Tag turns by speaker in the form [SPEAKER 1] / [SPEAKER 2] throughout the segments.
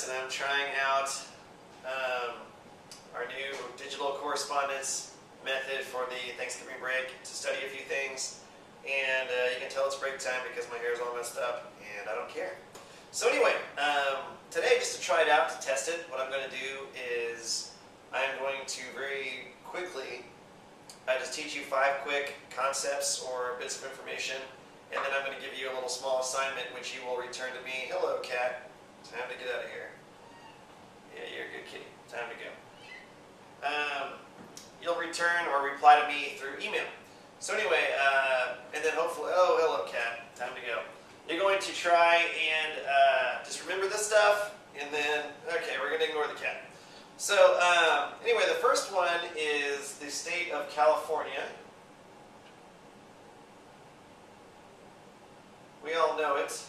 [SPEAKER 1] Whiz, and I'm trying out our new digital correspondence method for the Thanksgiving break to study a few things. And you can tell it's break time because my hair is all messed up, and I don't care. So anyway, today, just to try it out, to test it, what I'm going to do is I'm going to very quickly just teach you 5 quick concepts or bits of information, and then I'm going to give you a little small assignment which you will return to me. Hello, cat. Time to get out of here. Yeah, you're a good kitty. Time to go. You'll return or reply to me through email. So anyway, and then hopefully, oh, hello, cat. Time to go. You're going to try and just remember this stuff, and then, okay, we're going to ignore the cat. So anyway, the first one is the state of California. We all know it.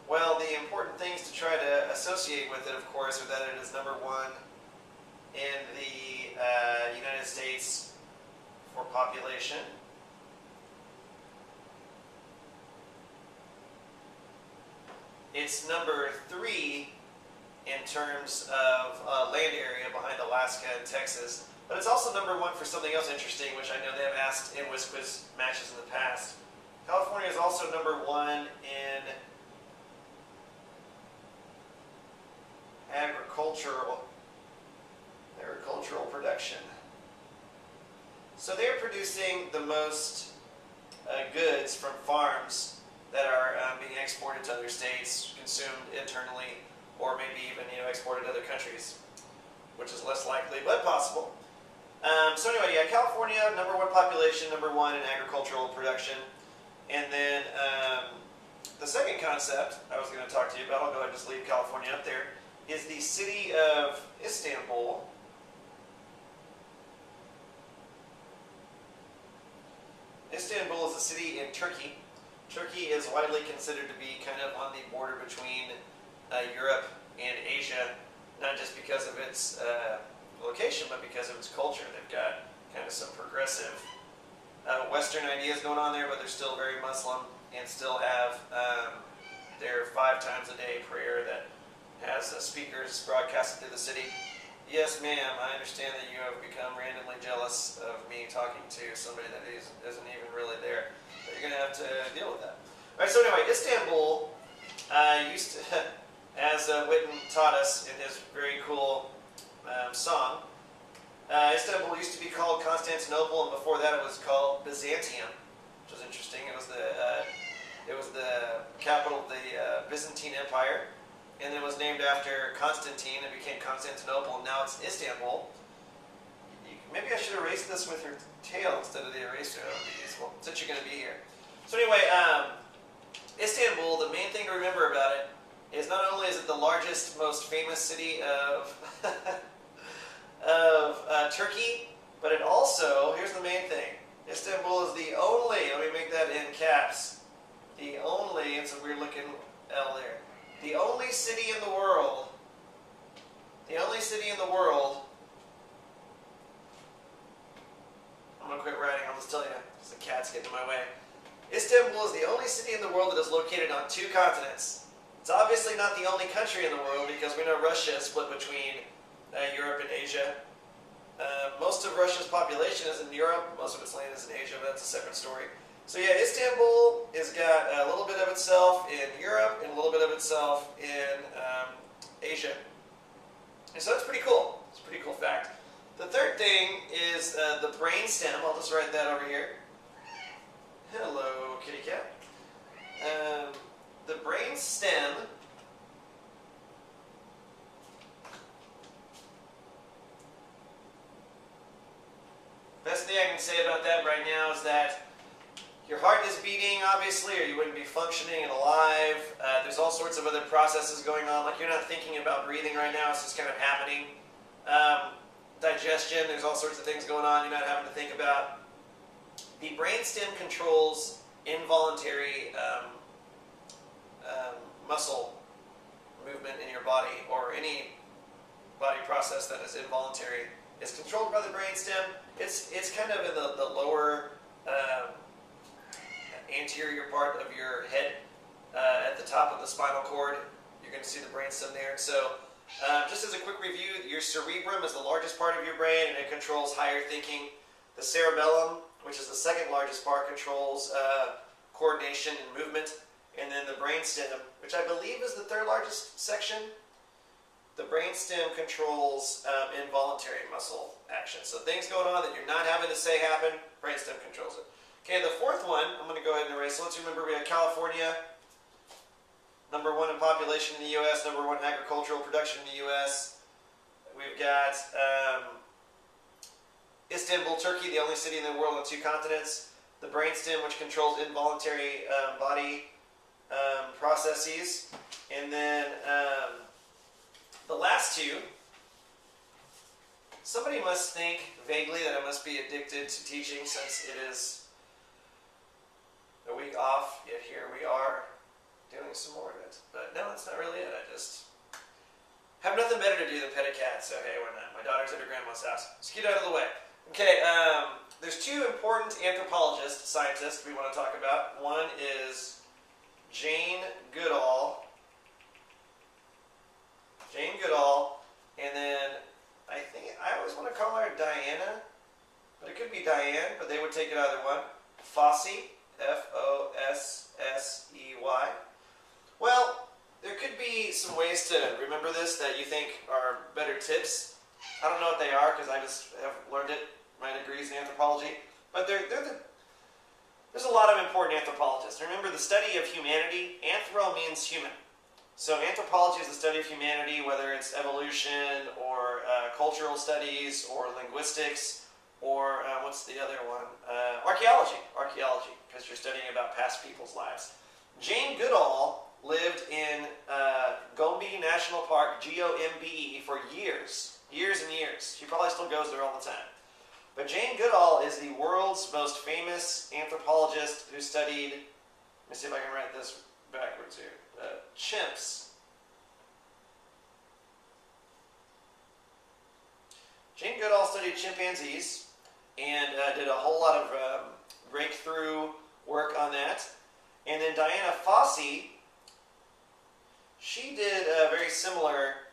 [SPEAKER 1] Well, the important things to try to associate with it, of course, are that it is #1 in the United States for population. It's #3 in terms of land area behind Alaska and Texas. But it's also #1 for something else interesting, which I know they have asked in Whiz quiz matches in the past. California is also #1 in agricultural production. So they're producing the most goods from farms that are being exported to other states, consumed internally, or maybe even exported to other countries, which is less likely, but possible. So anyway, yeah, California, #1 population, #1 in agricultural production. And then the second concept I was going to talk to you about, I'll go ahead and just leave California up there, is the city of Istanbul. Istanbul is a city in Turkey. Turkey is widely considered to be kind of on the border between Europe and Asia, not just because of its location, but because of its culture. They've got kind of some progressive Western ideas going on there, but they're still very Muslim and still have their 5 times a day prayer that has speakers broadcasted through the city. Yes, ma'am, I understand that you have become randomly jealous of me talking to somebody that isn't even really there. But you're going to have to deal with that. All right, so anyway, Istanbul used to, as Whitten taught us in his very cool song, Istanbul used to be called Constantinople, and before that it was called Byzantium, which was interesting. It was the capital of the Byzantine Empire, and it was named after Constantine. It became Constantinople, and now it's Istanbul. Maybe I should erase this with your tail instead of the eraser. That would be useful, since you're going to be here. So anyway, Istanbul, the main thing to remember about it is not only is it the largest, most famous city of Turkey, but it also, here's the main thing, Istanbul is the only, let me make that in caps, the only, it's a weird looking L there, the only city in the world, I'm going to quit writing, I'll just tell you, because the cat's getting in my way. Istanbul is the only city in the world that is located on 2 continents. It's obviously not the only country in the world, because we know Russia is split between Europe and Asia. Most of Russia's population is in Europe, most of its land is in Asia, but that's a separate story. So yeah, Istanbul has got a little bit of itself in Europe and a little bit of itself in Asia. And so that's pretty cool. It's a pretty cool fact. The third thing is the brain stem. I'll just write that over here. Hello, kitty cat. The brain stem best thing I can say about that right now is that your heart is beating, obviously, or you wouldn't be functioning and alive. There's all sorts of other processes going on. Like, you're not thinking about breathing right now. It's just kind of happening. Digestion, there's all sorts of things going on you're not having to think about. The brainstem controls involuntary muscle movement in your body, or any body process that is involuntary is controlled by the brainstem. It's kind of in the lower anterior part of your head, at the top of the spinal cord. You're going to see the brainstem there. So just as a quick review, your cerebrum is the largest part of your brain, and it controls higher thinking. The cerebellum, which is the second largest part, controls coordination and movement. And then the brainstem, which I believe is the third largest section, the brainstem controls involuntary muscle action. So things going on that you're not having to say happen, brainstem controls it. Okay, the fourth one, I'm going to go ahead and erase. So let's remember we have California, #1 in population in the U.S., #1 in agricultural production in the U.S. We've got Istanbul, Turkey, the only city in the world on 2 continents. The brainstem, which controls involuntary body processes. And then the last two, somebody must think vaguely that I must be addicted to teaching since it is a week off, yet here we are doing some more of it. But no, that's not really it. I just have nothing better to do than pet a cat, so hey, why not? My daughter's at her grandma's house. Let's get out of the way. Okay, there's 2 important anthropologists, scientists we want to talk about. One is Jane Goodall. And then I think I always want to call her Diana, but it could be Diane, but they would take it either one. Fossey, F-O-S-S-E-Y. Well, there could be some ways to remember this that you think are better tips. I don't know what they are because I just have learned it. My degree's in anthropology. But there's a lot of important anthropologists. Remember, the study of humanity, anthro means human. So anthropology is the study of humanity, whether it's evolution or cultural studies or linguistics or what's the other one? Archaeology, because you're studying about past people's lives. Jane Goodall lived in Gombe National Park, G-O-M-B-E, for years and years. She probably still goes there all the time. But Jane Goodall is the world's most famous anthropologist who studied, let me see if I can write this backwards here, chimps. Jane Goodall studied chimpanzees and did a whole lot of breakthrough work on that. And then Diana Fossey, she did very similar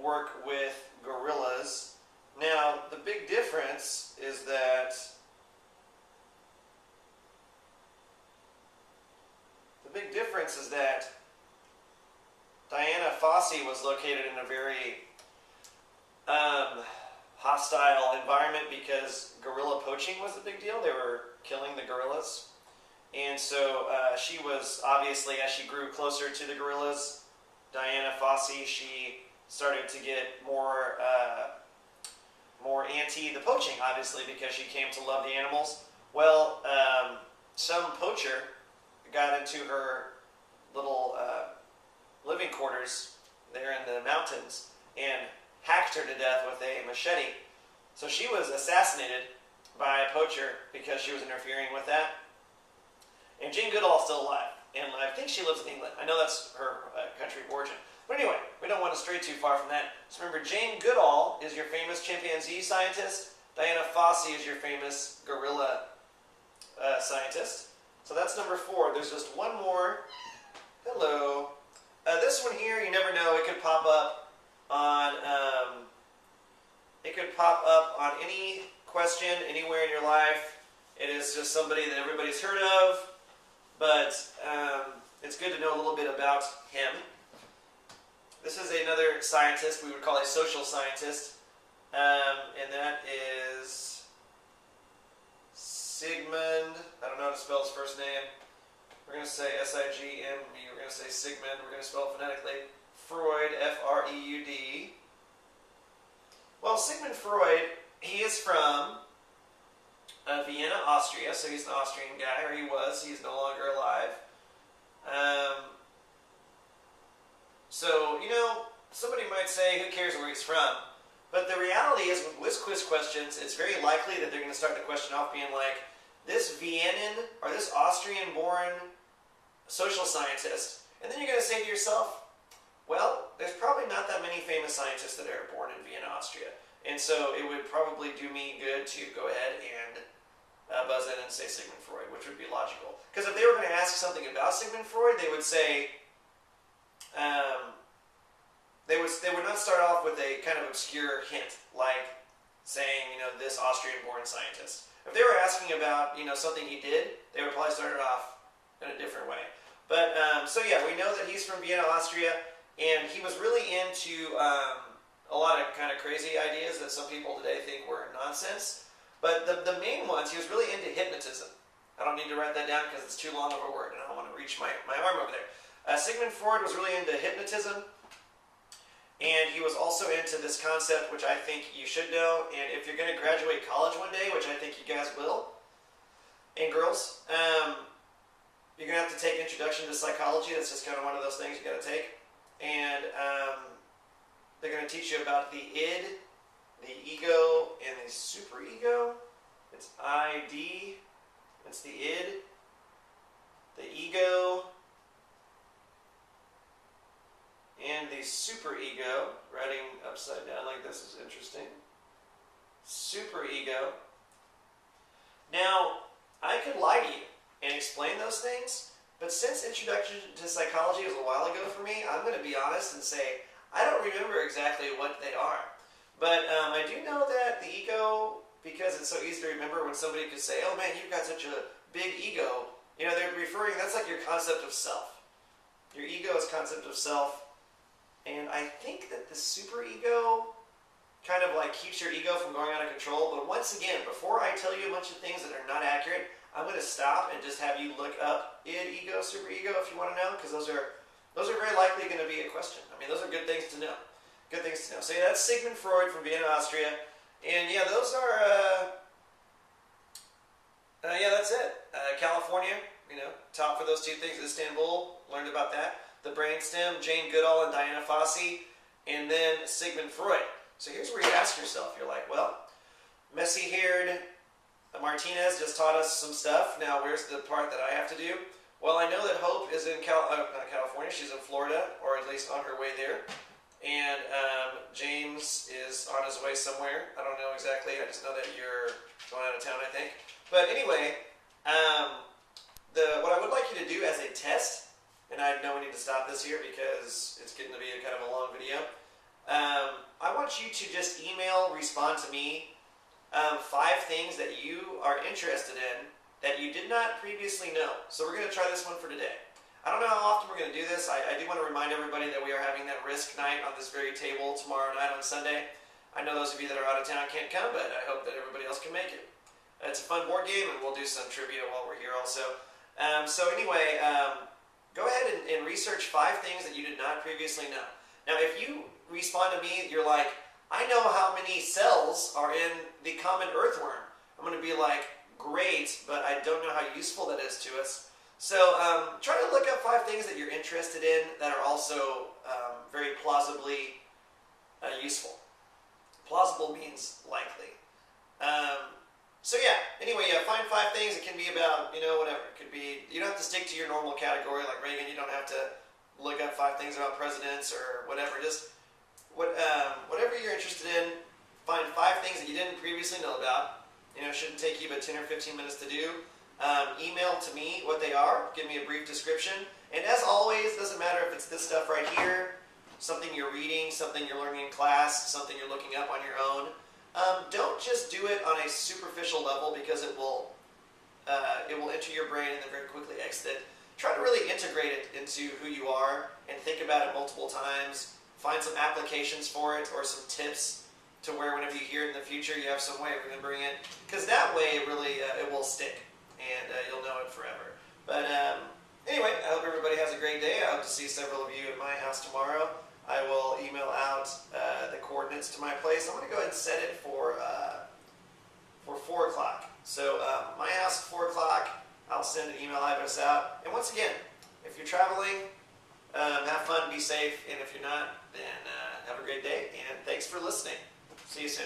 [SPEAKER 1] work with gorillas. Now, the big difference is that Diana Fossey was located in a very hostile environment because gorilla poaching was a big deal. They were killing the gorillas. And so she was, obviously, as she grew closer to the gorillas, Diana Fossey, she started to get more anti the poaching, obviously, because she came to love the animals. Well, some poacher got into her little living quarters there in the mountains and hacked her to death with a machete. So she was assassinated by a poacher because she was interfering with that. And Jane Goodall is still alive, and I think she lives in England. I know that's her country of origin. But anyway, we don't want to stray too far from that. So remember, Jane Goodall is your famous chimpanzee scientist. Diana Fossey is your famous gorilla scientist. So that's number 4. There's just one more. Hello. This one here, you never know. It could pop up on any question anywhere in your life. It is just somebody that everybody's heard of, but it's good to know a little bit about him. This is another scientist we would call a social scientist, and that is Sigmund. I don't know how to spell his first name. We're going to say S-I-G-M-U. We're going to say Sigmund. We're going to spell it phonetically. Freud, F-R-E-U-D. Well, Sigmund Freud, he is from Vienna, Austria, so he's an Austrian guy, or he was. He's no longer alive. So, you know, somebody might say, who cares where he's from? But the reality is, with Whiz quiz questions, it's very likely that they're going to start the question off being like, this Viennan, or this Austrian-born social scientist. And then you're going to say to yourself, well, there's probably not that many famous scientists that are born in Vienna, Austria. And so it would probably do me good to go ahead and buzz in and say Sigmund Freud, which would be logical. Because if they were going to ask something about Sigmund Freud, they would say, they would not start off with a kind of obscure hint, like saying, this Austrian-born scientist. If they were asking about, something he did, they would probably start it off in a different way. But, so yeah, we know that he's from Vienna, Austria, and he was really into a lot of kind of crazy ideas that some people today think were nonsense. But the main ones, he was really into hypnotism. I don't need to write that down because it's too long of a word, and I don't want to reach my arm over there. Sigmund Freud was really into hypnotism, and he was also into this concept, which I think you should know, and if you're going to graduate college one day, which I think you guys will, and girls, you're going to have to take Introduction to Psychology. That's just kind of one of those things you got to take. And they're going to teach you about the id, the ego, and the superego. It's ID. It's the id, the ego, and the superego. Writing upside down like this is interesting. Superego. Now, I could lie to you and explain those things, but since Introduction to Psychology was a while ago for me, I'm going to be honest and say I don't remember exactly what they are. But I do know that the ego, because it's so easy to remember when somebody could say, oh man, you've got such a big ego, they're referring, that's like your concept of self. Your ego is concept of self. And I think that the superego kind of like keeps your ego from going out of control. But once again, before I tell you a bunch of things that are not accurate, I'm going to stop and just have you look up id, ego, superego if you want to know, because those are very likely going to be a question. I mean, those are good things to know. Good things to know. So yeah, that's Sigmund Freud from Vienna, Austria. And yeah, those are, that's it. California, top for those two things. Istanbul, learned about that. The brainstem, Jane Goodall and Diana Fossey. And then Sigmund Freud. So here's where you ask yourself, you're like, well, messy-haired Martinez just taught us some stuff. Now, where's the part that I have to do? Well, I know that Hope is in not California, she's in Florida, or at least on her way there. And James is on his way somewhere. I don't know exactly. I just know that you're going out of town, I think. But anyway, what I would like you to do as a test, and I know we need to stop this here because it's getting to be a kind of a long video. I want you to just respond to me 5 things that you are interested in that you did not previously know. So we're going to try this one for today. I don't know how often we're going to do this. I do want to remind everybody that we are having that Risk night on this very table tomorrow night on Sunday. I know those of you that are out of town can't come, but I hope that everybody else can make it. It's a fun board game, and we'll do some trivia while we're here also. So anyway, go ahead and research 5 things that you did not previously know. Now, if you respond to me, you're like, I know how many cells are in the common earthworm. I'm going to be like, great, but I don't know how useful that is to us. So try to look up 5 things that you're interested in that are also very plausibly useful. Plausible means likely. So yeah, anyway, find 5 things. It can be about, whatever. It could be, you don't have to stick to your normal category like Reagan. You don't have to look up 5 things about presidents or whatever. Just whatever you're interested in, find 5 things that you didn't previously know about. It shouldn't take you but 10 or 15 minutes to do. Email to me what they are. Give me a brief description. And as always, doesn't matter if it's this stuff right here, something you're reading, something you're learning in class, something you're looking up on your own. Don't just do it on a superficial level because it will enter your brain and then very quickly exit it. Try to really integrate it into who you are and think about it multiple times. Find some applications for it or some tips to where whenever you hear it in the future, you have some way of remembering it. Because that way, really, it will stick, and you'll know it forever. But anyway, I hope everybody has a great day. I hope to see several of you at my house tomorrow. I will email out the coordinates to my place. I'm going to go ahead and set it for 4 o'clock. So my house at 4 o'clock, I'll send an email address out. And once again, if you're traveling, have fun, be safe, and if you're not, then have a great day, and thanks for listening. See you soon.